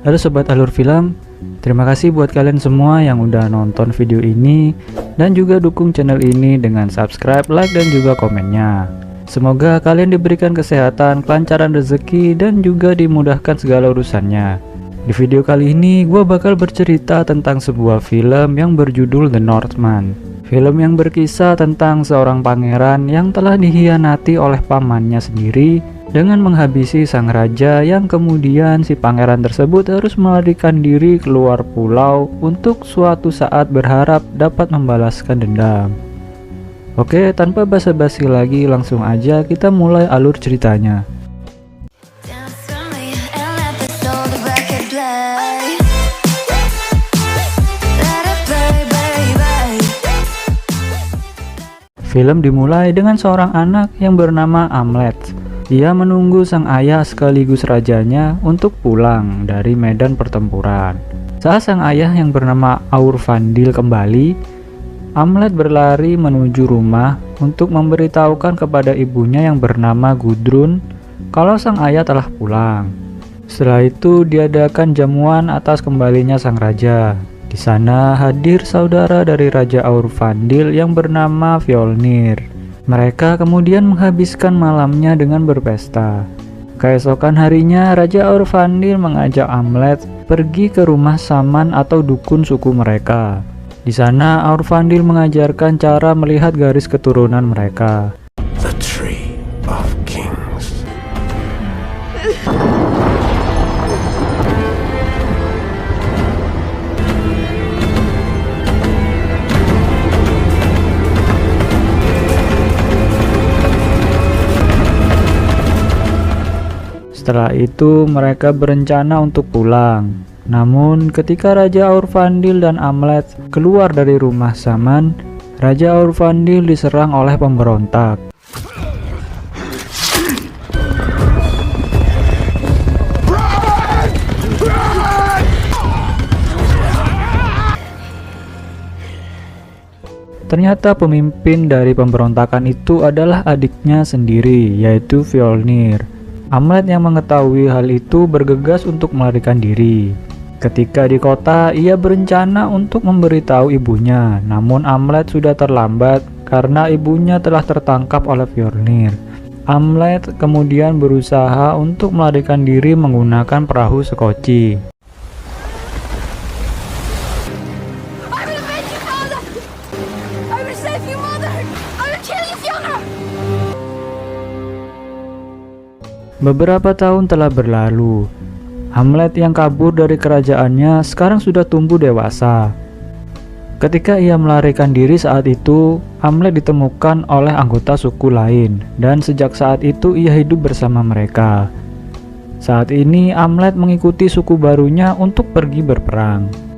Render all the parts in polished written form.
Halo Sobat Alur Film, terima kasih buat kalian semua yang udah nonton video ini dan juga dukung channel ini dengan subscribe, like, dan juga komennya. Semoga kalian diberikan kesehatan, kelancaran rezeki, dan juga dimudahkan segala urusannya. Di video kali ini gue bakal bercerita tentang sebuah film yang berjudul The Northman. Film yang berkisah tentang seorang pangeran yang telah dikhianati oleh pamannya sendiri dengan menghabisi sang raja, yang kemudian si pangeran tersebut harus melarikan diri keluar pulau untuk suatu saat berharap dapat membalaskan dendam. Oke, tanpa basa-basi lagi, langsung aja kita mulai alur ceritanya. Film dimulai dengan seorang anak yang bernama Amlet. Ia menunggu sang ayah sekaligus rajanya untuk pulang dari medan pertempuran. Saat sang ayah yang bernama Aurfandil kembali, Amlet berlari menuju rumah untuk memberitahukan kepada ibunya yang bernama Gudrun kalau sang ayah telah pulang. Setelah itu diadakan jamuan atas kembalinya sang raja. Di sana hadir saudara dari Raja Aurfandil yang bernama Fjolnir. Mereka kemudian menghabiskan malamnya dengan berpesta. Keesokan harinya, Raja Aurfandil mengajak Amlet pergi ke rumah saman atau dukun suku mereka. Di sana, Aurfandil mengajarkan cara melihat garis keturunan mereka. The Tree of Kings. Setelah itu mereka berencana untuk pulang. Namun ketika Raja Aurfandil dan Amlet keluar dari rumah saman, Raja Aurfandil diserang oleh pemberontak. Ternyata pemimpin dari pemberontakan itu adalah adiknya sendiri, yaitu Fjolnir. Amlet yang mengetahui hal itu bergegas untuk melarikan diri. Ketika di kota, ia berencana untuk memberitahu ibunya, namun Amlet sudah terlambat karena ibunya telah tertangkap oleh Fjolnir. Amlet kemudian berusaha untuk melarikan diri menggunakan perahu sekoci. Beberapa tahun telah berlalu. Amlet yang kabur dari kerajaannya sekarang sudah tumbuh dewasa. Ketika ia melarikan diri saat itu, Amlet ditemukan oleh anggota suku lain, dan sejak saat itu ia hidup bersama mereka. Saat ini Amlet mengikuti suku barunya untuk pergi berperang.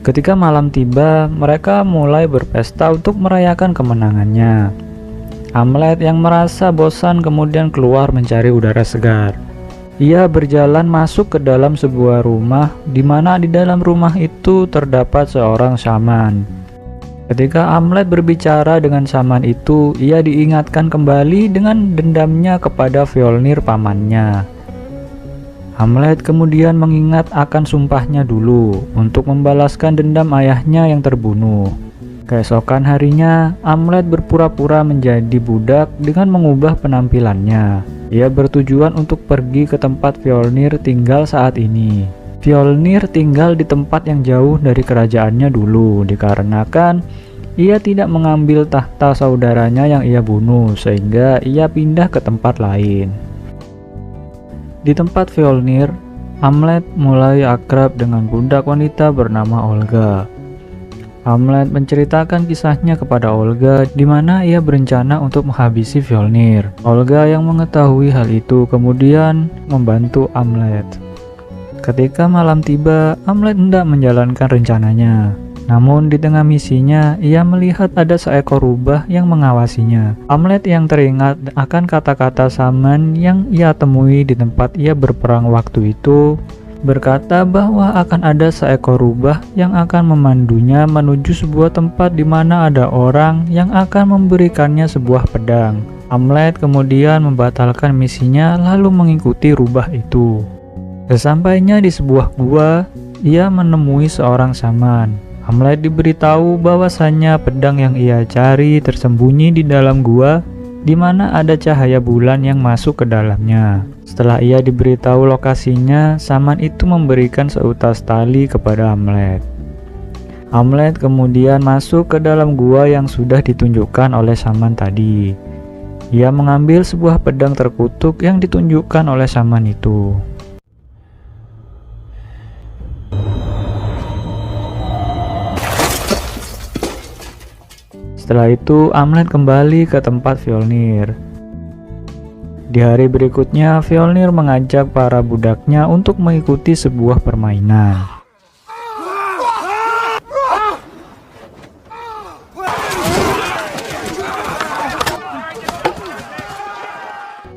Ketika malam tiba, mereka mulai berpesta untuk merayakan kemenangannya. Amlet yang merasa bosan kemudian keluar mencari udara segar. Ia berjalan masuk ke dalam sebuah rumah, di mana di dalam rumah itu terdapat seorang shaman. Ketika Amlet berbicara dengan shaman itu, ia diingatkan kembali dengan dendamnya kepada Fjolnir pamannya. Amlet kemudian mengingat akan sumpahnya dulu untuk membalaskan dendam ayahnya yang terbunuh. Keesokan harinya, Amlet berpura-pura menjadi budak dengan mengubah penampilannya. Ia bertujuan untuk pergi ke tempat Fjolnir tinggal saat ini. Fjolnir tinggal di tempat yang jauh dari kerajaannya dulu, dikarenakan ia tidak mengambil tahta saudaranya yang ia bunuh, sehingga ia pindah ke tempat lain. Di tempat Fjolnir, Amlet mulai akrab dengan budak wanita bernama Olga. Amlet menceritakan kisahnya kepada Olga, di mana ia berencana untuk menghabisi Fjolnir. Olga yang mengetahui hal itu kemudian membantu Amlet. Ketika malam tiba, Amlet hendak menjalankan rencananya. Namun di tengah misinya, ia melihat ada seekor rubah yang mengawasinya. Hamlet yang teringat akan kata-kata Saman yang ia temui di tempat ia berperang waktu itu, berkata bahwa akan ada seekor rubah yang akan memandunya menuju sebuah tempat di mana ada orang yang akan memberikannya sebuah pedang. Hamlet kemudian membatalkan misinya lalu mengikuti rubah itu. Sesampainya di sebuah gua, ia menemui seorang Saman. Hamlet diberitahu bahwasannya pedang yang ia cari tersembunyi di dalam gua, di mana ada cahaya bulan yang masuk ke dalamnya. Setelah ia diberitahu lokasinya, Saman itu memberikan seutas tali kepada Hamlet. Hamlet kemudian masuk ke dalam gua yang sudah ditunjukkan oleh Saman tadi. Ia mengambil sebuah pedang terkutuk yang ditunjukkan oleh Saman itu. Setelah itu, Hamlet kembali ke tempat Fjolnir. Di hari berikutnya, Fjolnir mengajak para budaknya untuk mengikuti sebuah permainan.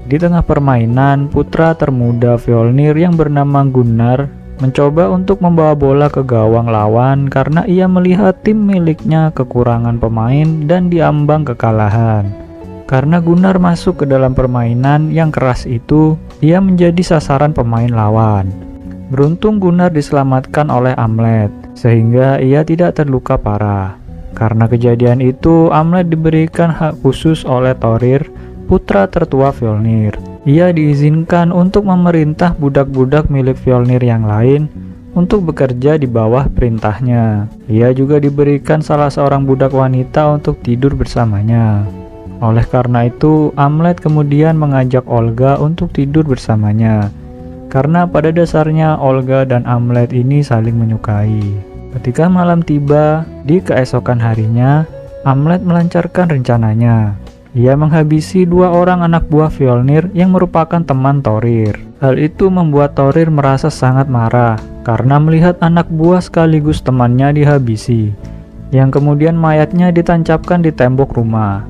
Di tengah permainan, putra termuda Fjolnir yang bernama Gunnar mencoba untuk membawa bola ke gawang lawan karena ia melihat tim miliknya kekurangan pemain dan diambang kekalahan. Karena Gunnar masuk ke dalam permainan yang keras itu, ia menjadi sasaran pemain lawan. Beruntung Gunnar diselamatkan oleh Hamlet, sehingga ia tidak terluka parah. Karena kejadian itu, Hamlet diberikan hak khusus oleh Thorir, putra tertua Fjolnir. Ia diizinkan untuk memerintah budak-budak milik Fjolnir yang lain untuk bekerja di bawah perintahnya. Ia juga diberikan salah seorang budak wanita untuk tidur bersamanya. Oleh karena itu, Hamlet kemudian mengajak Olga untuk tidur bersamanya. Karena pada dasarnya Olga dan Hamlet ini saling menyukai. Ketika malam tiba, di keesokan harinya, Hamlet melancarkan rencananya. Ia menghabisi 2 orang anak buah Fjolnir yang merupakan teman Thorir. Hal itu membuat Thorir merasa sangat marah karena melihat anak buah sekaligus temannya dihabisi, yang kemudian mayatnya ditancapkan di tembok rumah.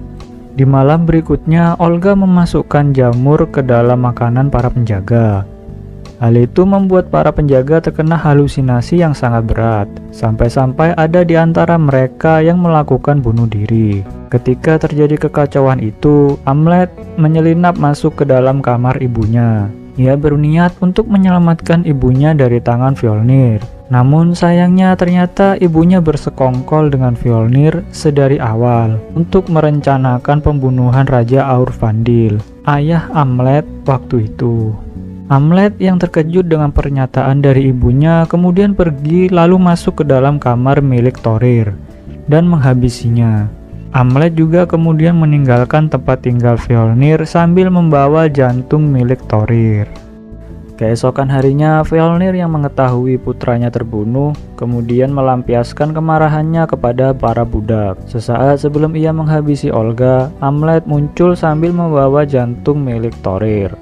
Di malam berikutnya, Olga memasukkan jamur ke dalam makanan para penjaga. Hal itu membuat para penjaga terkena halusinasi yang sangat berat, sampai-sampai ada di antara mereka yang melakukan bunuh diri. Ketika terjadi kekacauan itu, Hamlet menyelinap masuk ke dalam kamar ibunya. Ia berniat untuk menyelamatkan ibunya dari tangan Fjolnir. Namun sayangnya ternyata ibunya bersekongkol dengan Fjolnir sedari awal untuk merencanakan pembunuhan Raja Aurvandil, ayah Hamlet waktu itu. Hamlet yang terkejut dengan pernyataan dari ibunya kemudian pergi lalu masuk ke dalam kamar milik Thorir dan menghabisinya. Hamlet juga kemudian meninggalkan tempat tinggal Fjolnir sambil membawa jantung milik Thorir. Keesokan harinya, Fjolnir yang mengetahui putranya terbunuh kemudian melampiaskan kemarahannya kepada para budak. Sesaat sebelum ia menghabisi Olga, Hamlet muncul sambil membawa jantung milik Thorir.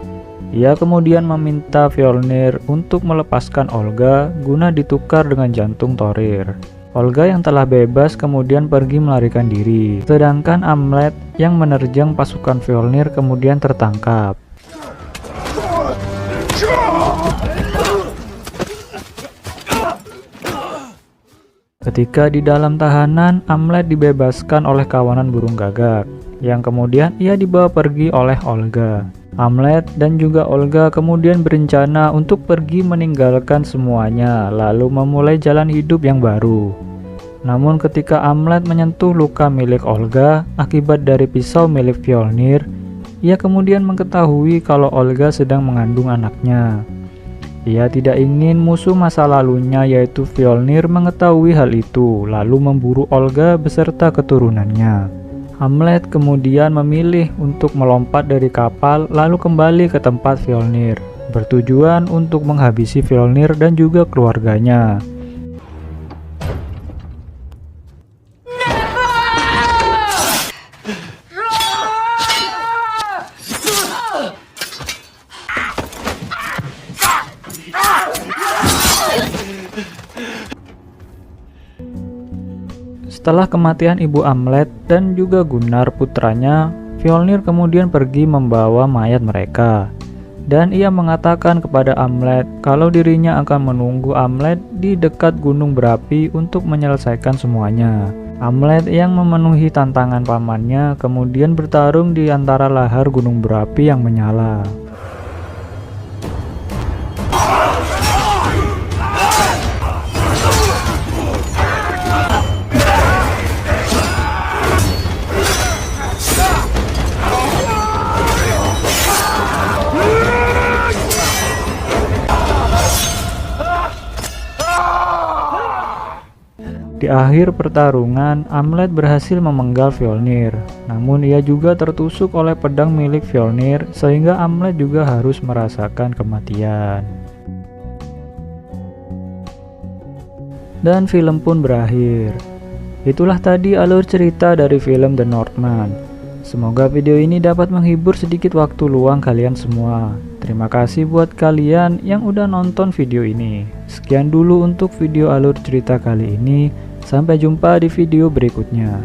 Ia kemudian meminta Fjolnir untuk melepaskan Olga guna ditukar dengan jantung Thorir. Olga yang telah bebas kemudian pergi melarikan diri, sedangkan Hamlet yang menerjang pasukan Fjolnir kemudian tertangkap. Ketika di dalam tahanan, Hamlet dibebaskan oleh kawanan burung gagak, yang kemudian ia dibawa pergi oleh Olga. Hamlet dan juga Olga kemudian berencana untuk pergi meninggalkan semuanya, lalu memulai jalan hidup yang baru. Namun ketika Hamlet menyentuh luka milik Olga akibat dari pisau milik Fjolnir, ia kemudian mengetahui kalau Olga sedang mengandung anaknya. Ia tidak ingin musuh masa lalunya yaitu Fjolnir mengetahui hal itu, lalu memburu Olga beserta keturunannya. Hamlet kemudian memilih untuk melompat dari kapal lalu kembali ke tempat Fjolnir, bertujuan untuk menghabisi Fjolnir dan juga keluarganya. Setelah kematian ibu Amlet dan juga Gunnar putranya, Fjolnir kemudian pergi membawa mayat mereka. Dan ia mengatakan kepada Amlet kalau dirinya akan menunggu Amlet di dekat gunung berapi untuk menyelesaikan semuanya. Amlet yang memenuhi tantangan pamannya kemudian bertarung di antara lahar gunung berapi yang menyala. Di akhir pertarungan, Amlet berhasil memenggal Fjolnir. Namun ia juga tertusuk oleh pedang milik Fjolnir sehingga Amlet juga harus merasakan kematian. Dan film pun berakhir. Itulah tadi alur cerita dari film The Northman. Semoga video ini dapat menghibur sedikit waktu luang kalian semua. Terima kasih buat kalian yang udah nonton video ini. Sekian dulu untuk video alur cerita kali ini. Sampai jumpa di video berikutnya.